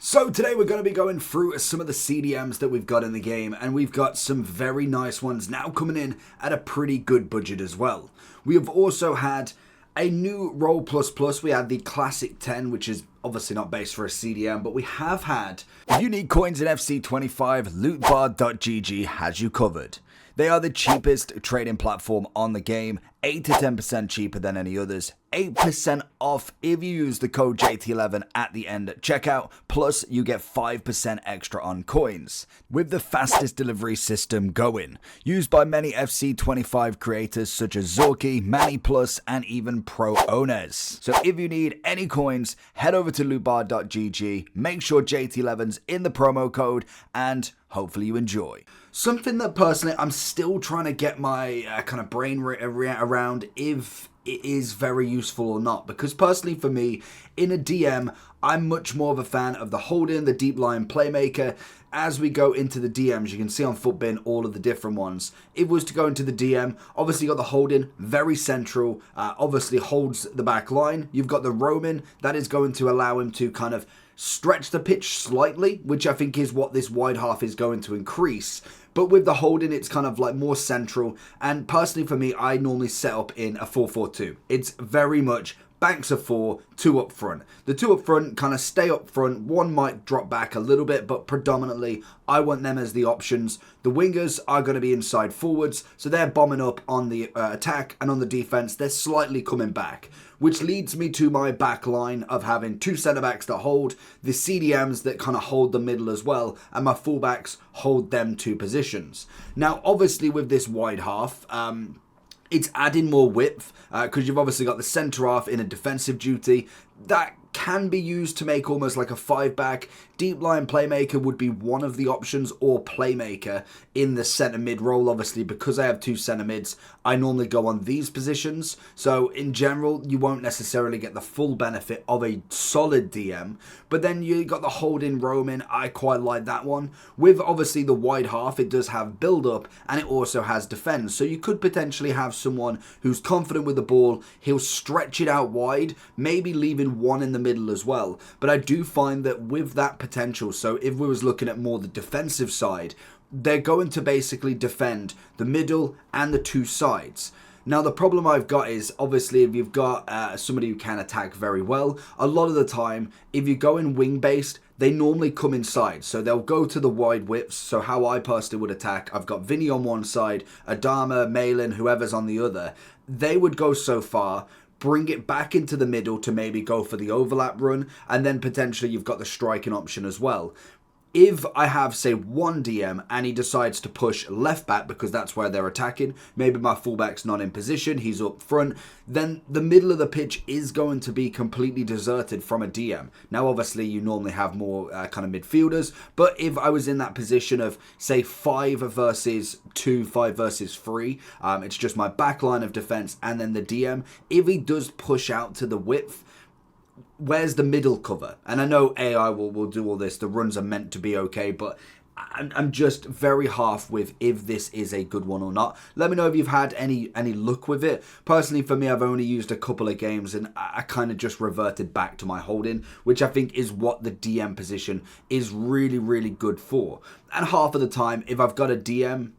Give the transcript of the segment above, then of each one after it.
So today we're going to be going through some of the CDMs that we've got in the game, and we've got some very nice ones now coming in at a pretty good budget as well. We have also had a new Roll++. We had the Classic 10, which is obviously not based for a CDM, but we have had... If you need coins in FC25, LootBar.gg has you covered. They are the cheapest trading platform on the game, 8 to 10% cheaper than any others, 8% off if you use the code JT11 at the end at checkout, plus you get 5% extra on coins, with the fastest delivery system going, used by many FC25 creators such as Zorky, Manny Plus, and even pro owners. So if you need any coins, head over to lootbar.gg, make sure JT11's in the promo code, and hopefully you enjoy. Something that personally I'm still trying to get my kind of brain around if it is very useful or not, because personally for me, in a DM, I'm much more of a fan of the hold-in, the deep line playmaker. As we go into the DMs, you can see on Footbin all of the different ones. If it was to go into the DM, obviously you got the hold-in, very central, obviously holds the back line. You've got the roaming, that is going to allow him to kind of stretch the pitch slightly, which I think is what this wide half is going to increase. But with the holding, it's kind of like more central. And personally for me, I normally set up in a 4-4-2. It's very much banks of 4, 2 up front. The 2 up front kind of stay up front. One might drop back a little bit, but predominantly I want them as the options. The wingers are going to be inside forwards, so they're bombing up on the attack, and on the defense, they're slightly coming back. Which leads me to my back line of having 2 centre-backs that hold, the CDMs that kind of hold the middle as well, and my full-backs hold them 2 positions. Now, obviously with this wide half, it's adding more width, because you've obviously got the centre half in a defensive duty. That can be used to make almost like a 5-back. Deep line playmaker would be one of the options, or playmaker in the centre mid role. Obviously, because I have 2 centre mids, I normally go on these positions. So in general, you won't necessarily get the full benefit of a solid DM. But then you got the hold-in roaming. I quite like that one. With obviously the wide half, it does have build-up and it also has defense. So you could potentially have someone who's confident with the ball. He'll stretch it out wide, maybe leaving one in the middle as well. But I do find that with that potential, so if we was looking at more the defensive side, they're going to basically defend the middle and the 2 sides. Now the problem I've got is, obviously if you've got somebody who can attack very well, a lot of the time if you go in wing based, they normally come inside, so they'll go to the wide widths. So how I personally would attack, I've got Vinny on one side, Adama, Malin, whoever's on the other. They would go so far, bring it back into the middle to maybe go for the overlap run, and then potentially you've got the striking option as well. If I have, say, one DM and he decides to push left back because that's where they're attacking, maybe my fullback's not in position, he's up front, then the middle of the pitch is going to be completely deserted from a DM. Now, obviously, you normally have more kind of midfielders, but if I was in that position of, say, 5 versus 2, 5 versus 3, it's just my back line of defense and then the DM. If he does push out to the width, where's the middle cover? And I know AI will do all this. The runs are meant to be okay, but I'm just very half with if this is a good one or not. Let me know if you've had any luck with it. Personally, for me, I've only used a couple of games and I kind of just reverted back to my holding, which I think is what the DM position is really, really good for. And half of the time, if I've got a DM,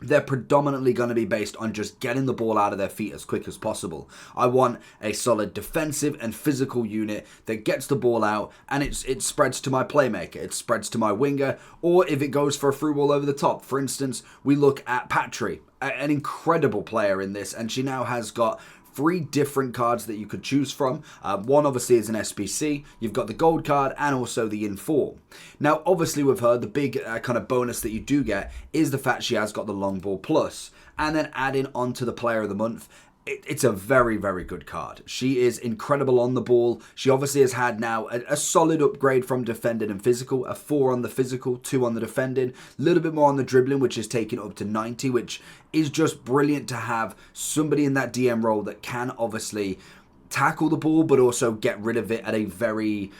they're predominantly going to be based on just getting the ball out of their feet as quick as possible. I want a solid defensive and physical unit that gets the ball out and it spreads to my playmaker, it spreads to my winger, or if it goes for a through ball over the top. For instance, we look at Patri, an incredible player in this, and she now has got 3 different cards that you could choose from. One obviously is an SBC, you've got the gold card and also the inform. Now obviously with her, the big kind of bonus that you do get is the fact she has got the long ball plus, and then adding on to the player of the month, it's a very, very good card. She is incredible on the ball. She obviously has had now a solid upgrade from defending and physical, a 4 on the physical, 2 on the defending, a little bit more on the dribbling, which is taken up to 90, which is just brilliant to have somebody in that DM role that can obviously tackle the ball, but also get rid of it at a very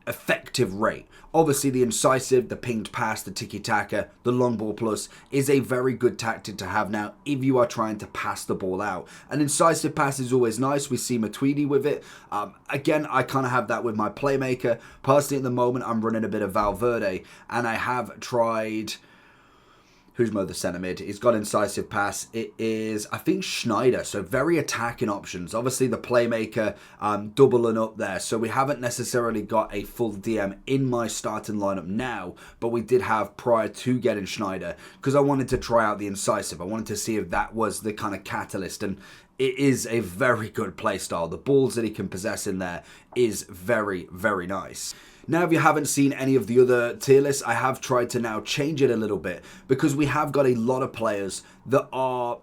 effective rate. Obviously, the incisive, the pinged pass, the tiki-taka, the long ball plus is a very good tactic to have now if you are trying to pass the ball out. An incisive pass is always nice. We see Matuidi with it. Again, I kind of have that with my playmaker. Personally, at the moment, I'm running a bit of Valverde, and I have tried... Who's my other centre mid? He's got incisive pass. It is, I think, Schneider. So very attacking options. Obviously, the playmaker doubling up there. So we haven't necessarily got a full DM in my starting lineup now. But we did have prior to getting Schneider. Because I wanted to try out the incisive. I wanted to see if that was the kind of catalyst. And it is a very good playstyle. The balls that he can possess in there is very, very nice. Now, if you haven't seen any of the other tier lists, I have tried to now change it a little bit because we have got a lot of players that are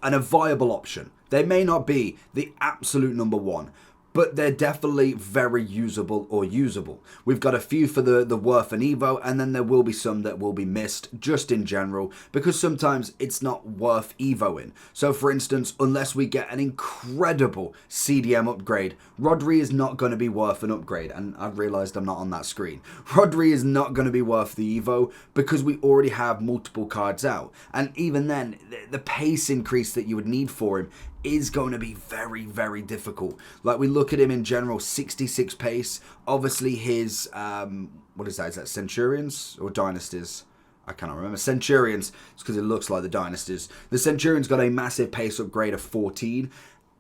a viable option. They may not be the absolute number one, but they're definitely very usable or usable. We've got a few for the worth and Evo, and then there will be some that will be missed just in general, because sometimes it's not worth Evoing. So for instance, unless we get an incredible CDM upgrade, Rodri is not going to be worth an upgrade, and I've realised I'm not on that screen. Rodri is not going to be worth the Evo because we already have multiple cards out, and even then, the pace increase that you would need for him is going to be very, very difficult. Like, we look at him in general, 66 pace. Obviously his, what is that? Is that Centurions or Dynasties? I cannot remember. Centurions, it's because it looks like the Dynasties. The Centurions got a massive pace upgrade of 14.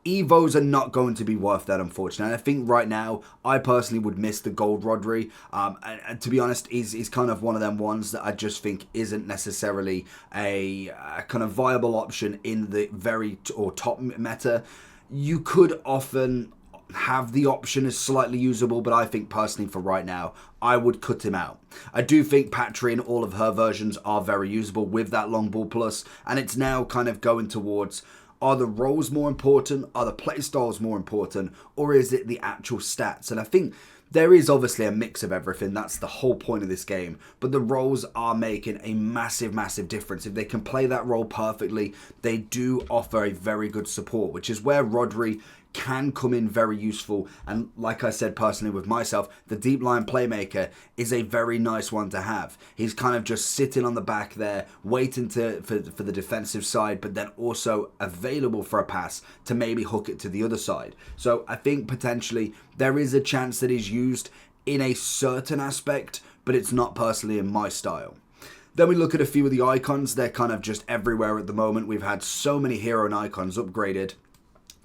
Evos are not going to be worth that, unfortunately. And I think right now, I personally would miss the gold Rodri. And to be honest, he's kind of one of them ones that I just think isn't necessarily a kind of viable option in the very or top meta. You could often have the option as slightly usable, but I think personally for right now, I would cut him out. I do think Patri and all of her versions are very usable with that long ball plus, and it's now kind of going towards... Are the roles more important? Are the playstyles more important? Or is it the actual stats? And I think there is obviously a mix of everything. That's the whole point of this game. But the roles are making a massive, massive difference. If they can play that role perfectly, they do offer a very good support, which is where Rodri can come in very useful. And like I said personally with myself, the deep line playmaker is a very nice one to have. He's kind of just sitting on the back there, waiting for the defensive side, but then also available for a pass to maybe hook it to the other side. So I think potentially there is a chance that he's used in a certain aspect, but it's not personally in my style. Then we look at a few of the icons. They're kind of just everywhere at the moment. We've had so many hero and icons upgraded.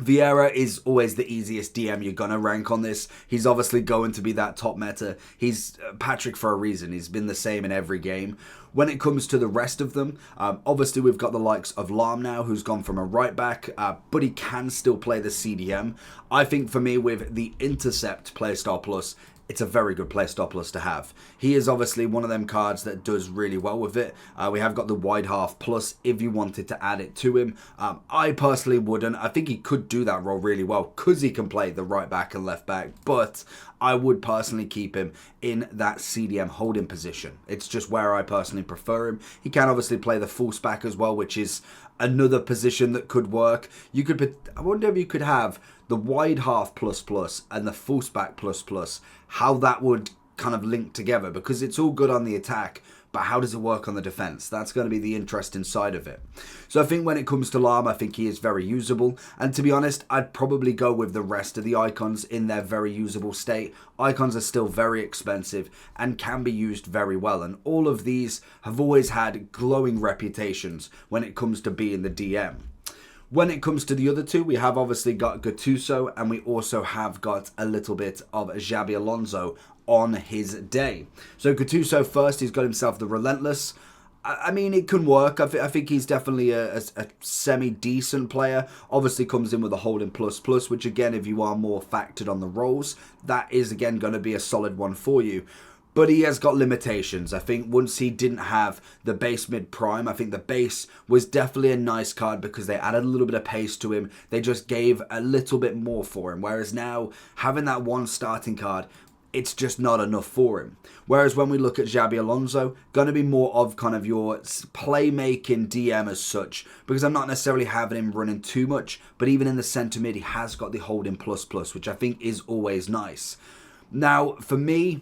Vieira is always the easiest DM you're going to rank on this. He's obviously going to be that top meta. He's Patrick for a reason. He's been the same in every game. When it comes to the rest of them, obviously we've got the likes of Lahm now, who's gone from a right back, but he can still play the CDM. I think for me, with the Intercept playstyle plus, it's a very good playstyle plus to have. He is obviously one of them cards that does really well with it. We have got the wide half plus if you wanted to add it to him. I personally wouldn't. I think he could do that role really well because he can play the right back and left back, but I would personally keep him in that CDM holding position. It's just where I personally prefer him. He can obviously play the fullback as well, which is another position that could work. You could, I wonder if you could have the wide half plus plus and the fullback plus plus, how that would kind of link together, because it's all good on the attack, but how does it work on the defense? That's going to be the interesting side of it. So I think when it comes to Lahm, I think he is very usable. And to be honest, I'd probably go with the rest of the icons in their very usable state. Icons are still very expensive and can be used very well. And all of these have always had glowing reputations when it comes to being the DM. When it comes to the other two, we have obviously got Gattuso, and we also have got a little bit of Xabi Alonso on his day. So Gattuso first, he's got himself the Relentless. I mean, it can work. I think he's definitely a semi-decent player. Obviously comes in with a holding plus plus, which again, if you are more factored on the roles, that is again going to be a solid one for you. But he has got limitations. I think once he didn't have the base mid prime, I think the base was definitely a nice card because they added a little bit of pace to him. They just gave a little bit more for him. Whereas now, having that one starting card, it's just not enough for him. Whereas when we look at Xabi Alonso, going to be more of kind of your playmaking DM as such, because I'm not necessarily having him running too much, but even in the centre mid, he has got the holding plus plus, which I think is always nice. Now, for me,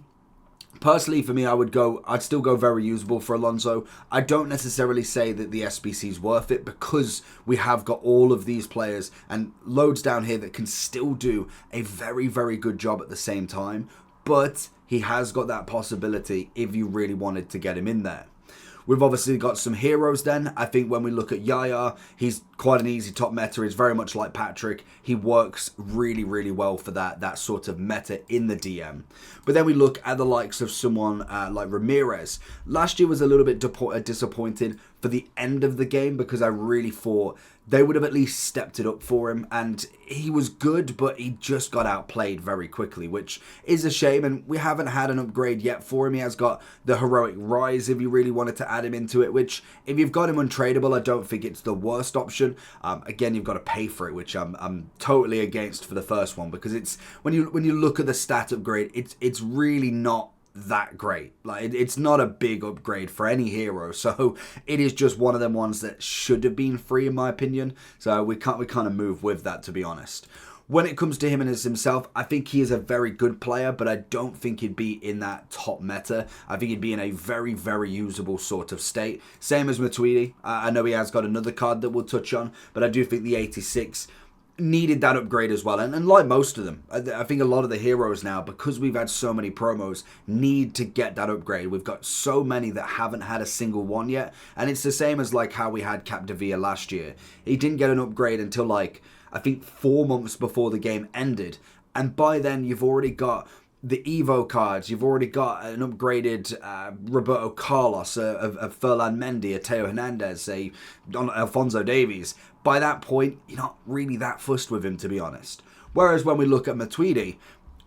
Personally, for me, I'd still go very usable for Alonso. I don't necessarily say that the SBC is worth it because we have got all of these players and loads down here that can still do a very, very good job at the same time. But he has got that possibility if you really wanted to get him in there. We've obviously got some heroes then. I think when we look at Yaya, he's quite an easy top meta. He's very much like Patrick. He works really, really well for that sort of meta in the DM. But then we look at the likes of someone like Ramires. Last year was a little bit disappointed for the end of the game because I really thought they would have at least stepped it up for him, and he was good, but he just got outplayed very quickly, which is a shame, and we haven't had an upgrade yet for him. He has got the heroic rise if you really wanted to add him into it, which if you've got him untradeable, I don't think it's the worst option. Again, you've got to pay for it, which I'm totally against for the first one, because it's when you look at the stat upgrade, it's really not that great. Like, it's not a big upgrade for any hero, so it is just one of them ones that should have been free in my opinion. So we kind of move with that, to be honest. When it comes to him and himself, I think he is a very good player, but I don't think he'd be in that top meta. I think he'd be in a very, very usable sort of state. Same as Matuidi. I know he has got another card that we'll touch on, but I do think the 86 needed that upgrade as well, and like most of them, I think a lot of the heroes now, because we've had so many promos, need to get that upgrade. We've got so many that haven't had a single one yet, and it's the same as like how we had Capdevila last year. He didn't get an upgrade until like I think 4 months before the game ended, and by then you've already got the Evo cards, you've already got an upgraded Roberto Carlos, a Ferland Mendy, a Teo Hernandez, a Alphonso Davies. By that point, you're not really that fussed with him, to be honest. Whereas when we look at Matuidi,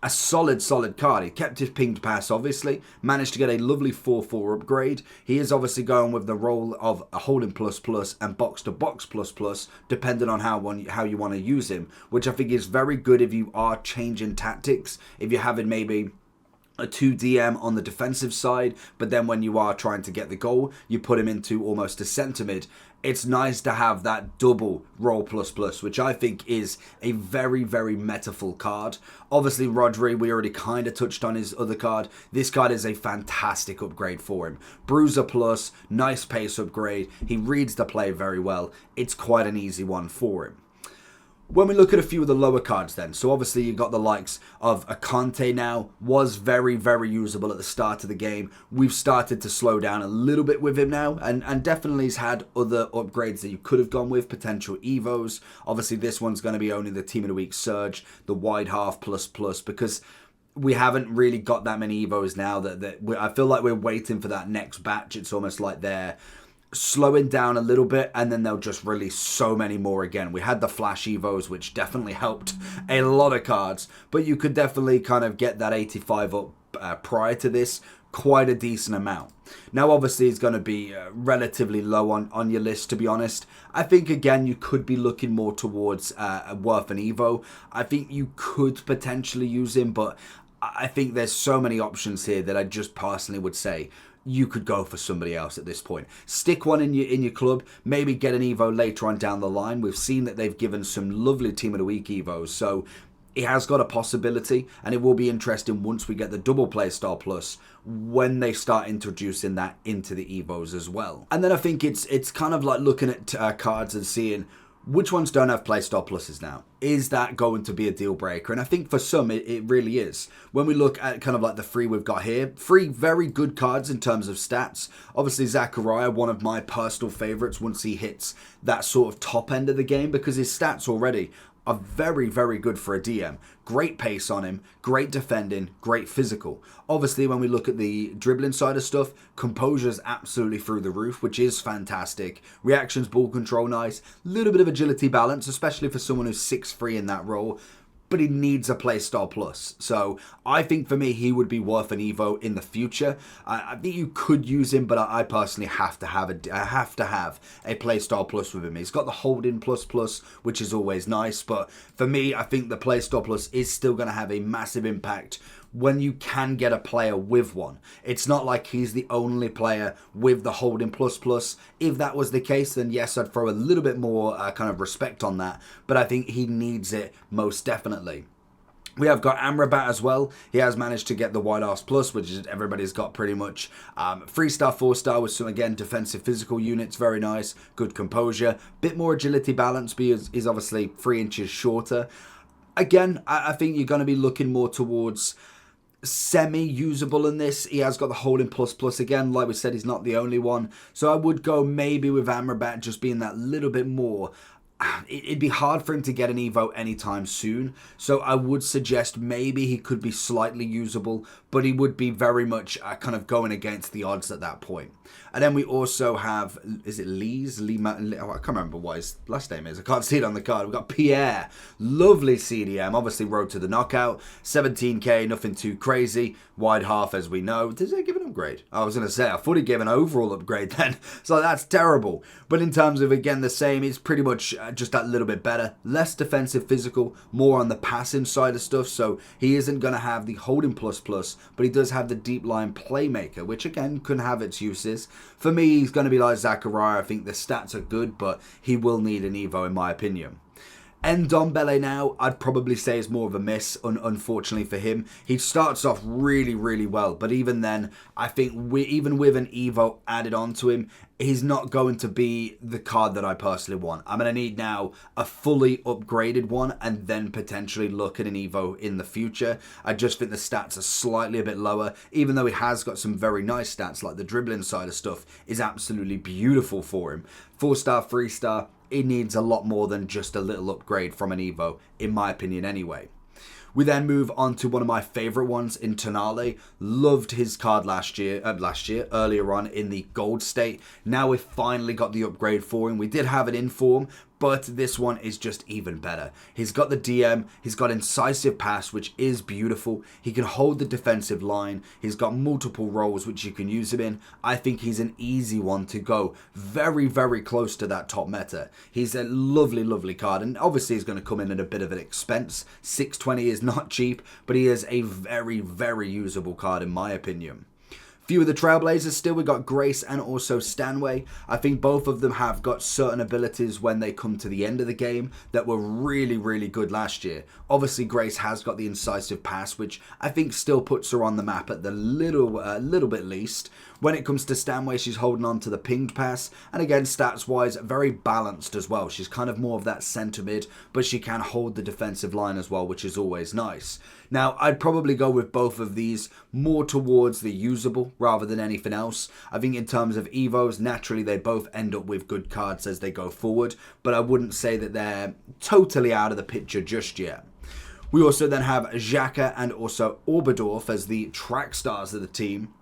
a solid card. He kept his pinged pass, obviously, managed to get a lovely 4-4 upgrade. He is obviously going with the role of a holding plus and box-to-box plus, depending on how you want to use him, which I think is very good if you are changing tactics, if you're having maybe a 2DM on the defensive side, but then when you are trying to get the goal, you put him into almost a centre mid. It's nice to have that double roll plus, which I think is a very, very metaful card. Obviously, Rodri, we already kind of touched on his other card. This card is a fantastic upgrade for him. Bruiser plus, nice pace upgrade. He reads the play very well. It's quite an easy one for him. When we look at a few of the lower cards then, so obviously you've got the likes of a Kante now, was very, very usable at the start of the game. We've started to slow down a little bit with him now, and definitely has had other upgrades that you could have gone with, potential Evos. Obviously this one's going to be only the Team of the Week Surge, the wide half plus, because we haven't really got that many Evos now that I feel like we're waiting for that next batch. It's almost like they're slowing down a little bit, and then they'll just release so many more again. We had the Flash Evos, which definitely helped a lot of cards, but you could definitely kind of get that 85 up prior to this, quite a decent amount. Now obviously it's going to be relatively low on your list, to be honest. I think again you could be looking more towards worth an Evo. I think you could potentially use him, but I think there's so many options here that I just personally would say you could go for somebody else at this point. Stick one in your club, maybe get an Evo later on down the line. We've seen that they've given some lovely Team of the Week Evos, so it has got a possibility, and it will be interesting once we get the double play star plus when they start introducing that into the Evos as well. And then I think it's kind of like looking at cards and seeing which ones don't have playstyle pluses now. Is that going to be a deal breaker? And I think for some, it really is. When we look at kind of like the three we've got here, three very good cards in terms of stats. Obviously, Zakaria, one of my personal favourites once he hits that sort of top end of the game, because his stats already are very, very good for a DM. Great pace on him, great defending, great physical. Obviously, when we look at the dribbling side of stuff, composure's absolutely through the roof, which is fantastic. Reactions, ball control, nice. Little bit of agility balance, especially for someone who's 6'3" in that role. But he needs a playstyle plus. So I think for me, he would be worth an Evo in the future. I think you could use him, but I personally have to have a playstyle plus with him. He's got the holding plus, which is always nice. But for me, I think the playstyle plus is still going to have a massive impact when you can get a player with one. It's not like he's the only player with the holding plus. If that was the case, then yes, I'd throw a little bit more kind of respect on that. But I think he needs it most definitely. We have got Amrabat as well. He has managed to get the White Arse Plus, which is everybody's got pretty much. 3-star, 4-star with some, again, defensive physical units. Very nice. Good composure. Bit more agility balance because he's obviously 3 inches shorter. Again, I think you're going to be looking more towards semi-usable in this. He has got the holding plus again. Like we said, he's not the only one. So I would go maybe with Amrabat just being that little bit more. It'd be hard for him to get an Evo anytime soon, so I would suggest maybe he could be slightly usable, but he would be very much kind of going against the odds at that point. And then we also have, is it Lees? I can't remember what his last name is. I can't see it on the card. We've got Pierre. Lovely CDM. Obviously, road to the knockout. 17k, nothing too crazy. Wide half, as we know. Did they give an upgrade? I was going to say, I thought he gave an overall upgrade then. So that's terrible. But in terms of, again, the same, it's pretty much just that little bit better. Less defensive physical, more on the passing side of stuff. So he isn't going to have the holding plus, but he does have the deep line playmaker, which, again, can have its uses. For me, he's going to be like Zakaria. I think the stats are good, but he will need an Evo in my opinion. Ndombele now, I'd probably say is more of a miss, unfortunately for him. He starts off really, really well, but even then, I think even with an Evo added onto him, he's not going to be the card that I personally want. I'm going to need now a fully upgraded one and then potentially look at an Evo in the future. I just think the stats are slightly a bit lower, even though he has got some very nice stats, like the dribbling side of stuff is absolutely beautiful for him. 4-star, 3-star. It needs a lot more than just a little upgrade from an Evo, in my opinion anyway. We then move on to one of my favourite ones in Tonali. Loved his card earlier on in the gold state. Now we've finally got the upgrade for him. We did have it in form, but this one is just even better. He's got the DM, he's got incisive pass, which is beautiful. He can hold the defensive line. He's got multiple roles which you can use him in. I think he's an easy one to go. Very, very close to that top meta. He's a lovely, lovely card, and obviously he's going to come in at a bit of an expense. 620 is not cheap, but he is a very, very usable card in my opinion. Few of the Trailblazers still, we got Grace and also Stanway. I think both of them have got certain abilities when they come to the end of the game that were really, really good last year. Obviously, Grace has got the incisive pass, which I think still puts her on the map at the little bit least. When it comes to Stanway, she's holding on to the pinged pass. And again, stats-wise, very balanced as well. She's kind of more of that centre mid, but she can hold the defensive line as well, which is always nice. Now, I'd probably go with both of these more towards the usable rather than anything else. I think in terms of Evos, naturally, they both end up with good cards as they go forward, but I wouldn't say that they're totally out of the picture just yet. We also then have Xhaka and also Oberdorf as the track stars of the team.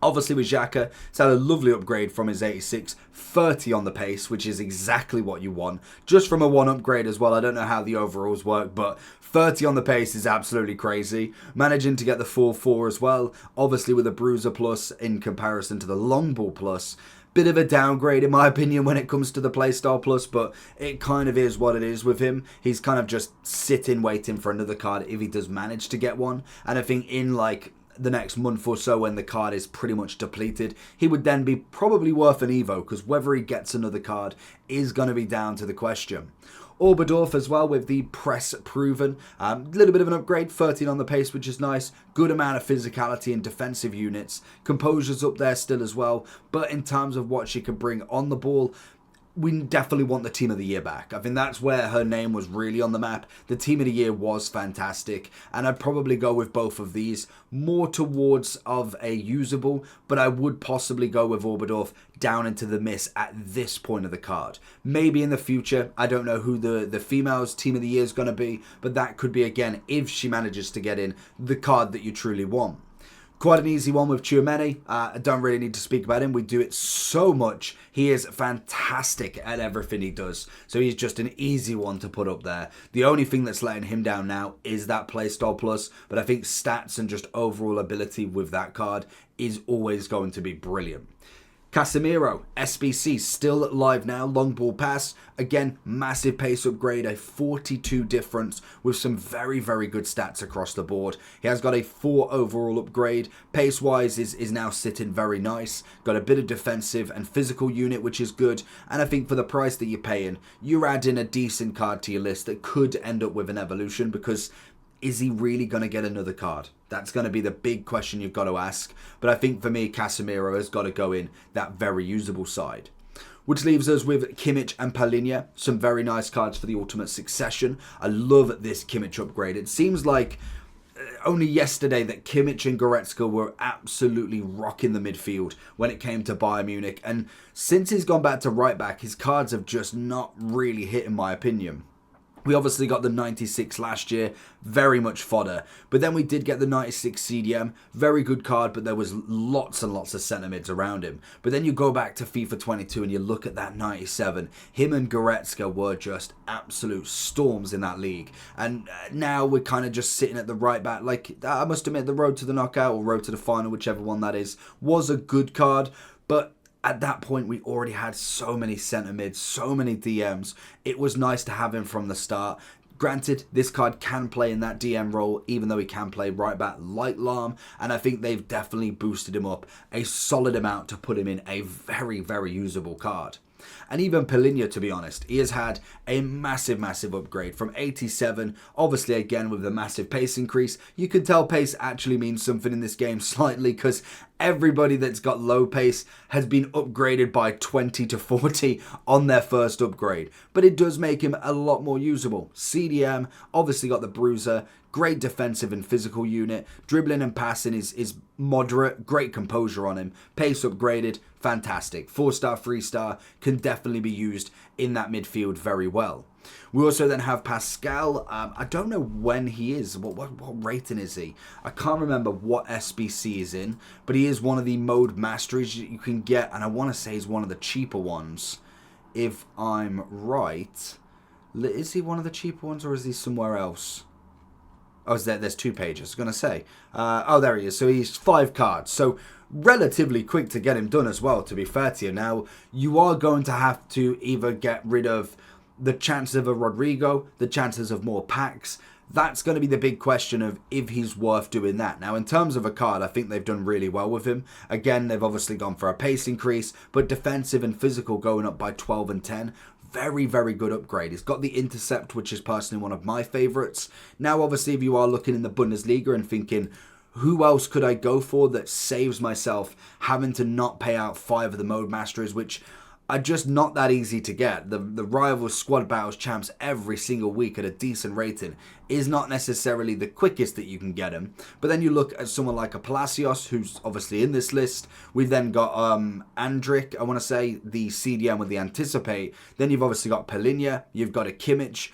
Obviously with Xhaka, it's had a lovely upgrade from his 86, 30 on the pace, which is exactly what you want. Just from a 1 upgrade as well. I don't know how the overalls work, but 30 on the pace is absolutely crazy. Managing to get the 4-4 as well, obviously with a bruiser plus in comparison to the long ball plus. Bit of a downgrade in my opinion when it comes to the playstyle plus, but it kind of is what it is with him. He's kind of just sitting waiting for another card if he does manage to get one. And I think in like the next month or so when the card is pretty much depleted, he would then be probably worth an Evo, because whether he gets another card is going to be down to the question. Oberdorf as well with the press proven. Little bit of an upgrade, 13 on the pace, which is nice. Good amount of physicality and defensive units. Composure's up there still as well, but in terms of what she can bring on the ball, we definitely want the Team of the Year back. I think that's where her name was really on the map. The Team of the Year was fantastic, and I'd probably go with both of these. More towards of a usable, but I would possibly go with Oberdorf down into the miss at this point of the card. Maybe in the future, I don't know who the female's Team of the Year is going to be, but that could be, again, if she manages to get in, the card that you truly want. Quite an easy one with Tchouaméni. I don't really need to speak about him. We do it so much. He is fantastic at everything he does. So he's just an easy one to put up there. The only thing that's letting him down now is that playstyle plus. But I think stats and just overall ability with that card is always going to be brilliant. Casemiro, SBC, still live now, long ball pass. Again, massive pace upgrade, a 42 difference with some very, very good stats across the board. He has got a 4 overall upgrade. Pace-wise is now sitting very nice. Got a bit of defensive and physical unit, which is good. And I think for the price that you're paying, you're adding a decent card to your list that could end up with an evolution, because is he really going to get another card? That's going to be the big question you've got to ask. But I think for me, Casemiro has got to go in that very usable side. Which leaves us with Kimmich and Palhinha. Some very nice cards for the Ultimate Succession. I love this Kimmich upgrade. It seems like only yesterday that Kimmich and Goretzka were absolutely rocking the midfield when it came to Bayern Munich. And since he's gone back to right back, his cards have just not really hit, in my opinion. We obviously got the 96 last year, very much fodder. But then we did get the 96 CDM, very good card, but there was lots and lots of centre mids around him. But then you go back to FIFA 22 and you look at that 97. Him and Goretzka were just absolute storms in that league. And now we're kind of just sitting at the right back. Like, I must admit, the road to the knockout or road to the final, whichever one that is, was a good card. But at that point, we already had so many centre mids, so many DMs. It was nice to have him from the start. Granted, this card can play in that DM role, even though he can play right back like Lahm. And I think they've definitely boosted him up a solid amount to put him in a very, very usable card. And even Palhinha, to be honest, he has had a massive, massive upgrade from 87. Obviously, again, with the massive pace increase, you can tell pace actually means something in this game slightly, because everybody that's got low pace has been upgraded by 20 to 40 on their first upgrade. But it does make him a lot more usable. CDM, obviously got the bruiser, great defensive and physical unit. Dribbling and passing is moderate, great composure on him. Pace upgraded, fantastic. 4-star, 3-star, can definitely be used in that midfield very well. We also then have Pascal. I don't know when he is. What rating is he? I can't remember what SBC is in, but he is one of the mode masteries you can get, and I want to say he's one of the cheaper ones, if I'm right. Is he one of the cheaper ones, or is he somewhere else? Oh, there's 2 pages, I was going to say. Oh, there he is. So he's 5 cards. So relatively quick to get him done as well, to be fair to you. Now, you are going to have to either get rid of the chances of a Rodrigo, the chances of more packs. That's going to be the big question of if he's worth doing that. Now, in terms of a card, I think they've done really well with him. Again, they've obviously gone for a pace increase, but defensive and physical going up by 12 and 10. Very, very good upgrade. He's got the intercept, which is personally one of my favourites. Now, obviously, if you are looking in the Bundesliga and thinking, who else could I go for that saves myself having to not pay out 5 of the Mode Masters, which are just not that easy to get. The rival squad battles champs every single week at a decent rating is not necessarily the quickest that you can get him. But then you look at someone like a Palacios, who's obviously in this list. We've then got Andric, I want to say, the CDM with the Anticipate. Then you've obviously got Palhinha, you've got a Kimmich.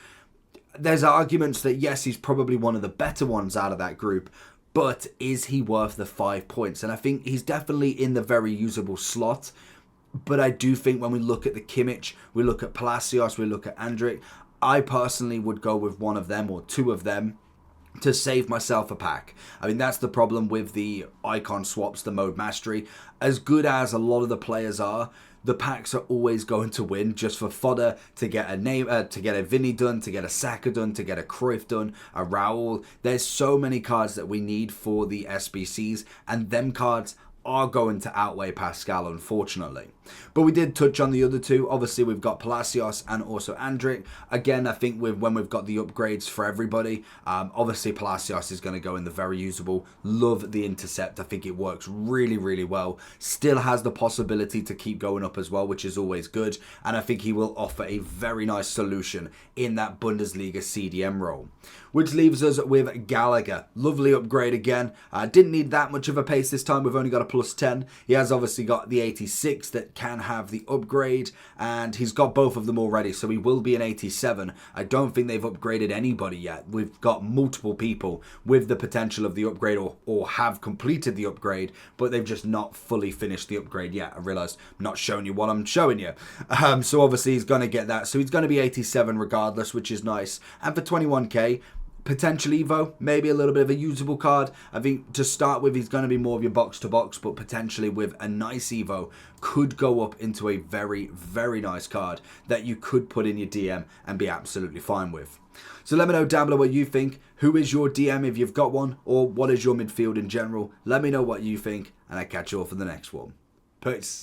There's arguments that yes, he's probably one of the better ones out of that group, but is he worth the 5 points? And I think he's definitely in the very usable slot. But I do think when we look at the Kimmich, we look at Palacios, we look at Andric, I personally would go with one of them or 2 of them to save myself a pack. I mean, that's the problem with the icon swaps, the mode mastery. As good as a lot of the players are, the packs are always going to win just for fodder, to get a name, to get a Vinny done, to get a Saka done, to get a Cruyff done, a Raul. There's so many cards that we need for the SBCs, and them cards are going to outweigh Pascal, unfortunately. But we did touch on the other 2. Obviously, we've got Palacios and also Andric. Again, I think when we've got the upgrades for everybody, obviously Palacios is going to go in the very usable. Love the intercept. I think it works really, really well. Still has the possibility to keep going up as well, which is always good. And I think he will offer a very nice solution in that Bundesliga CDM role. Which leaves us with Gallagher. Lovely upgrade again. Didn't need that much of a pace this time. We've only got a +10. He has obviously got the 86 that can have the upgrade, and he's got both of them already, so he will be an 87. I don't think they've upgraded anybody yet. We've got multiple people with the potential of the upgrade or have completed the upgrade, but they've just not fully finished the upgrade yet. I realised I'm not showing you what I'm showing you. So obviously he's going to get that. So he's going to be 87 regardless, which is nice. And for 21k, potential Evo, maybe a little bit of a usable card. I think to start with, he's going to be more of your box-to-box, but potentially with a nice Evo, could go up into a very, very nice card that you could put in your DM and be absolutely fine with. So let me know down below what you think. Who is your DM if you've got one, or what is your midfield in general? Let me know what you think, and I'll catch you all for the next one. Peace.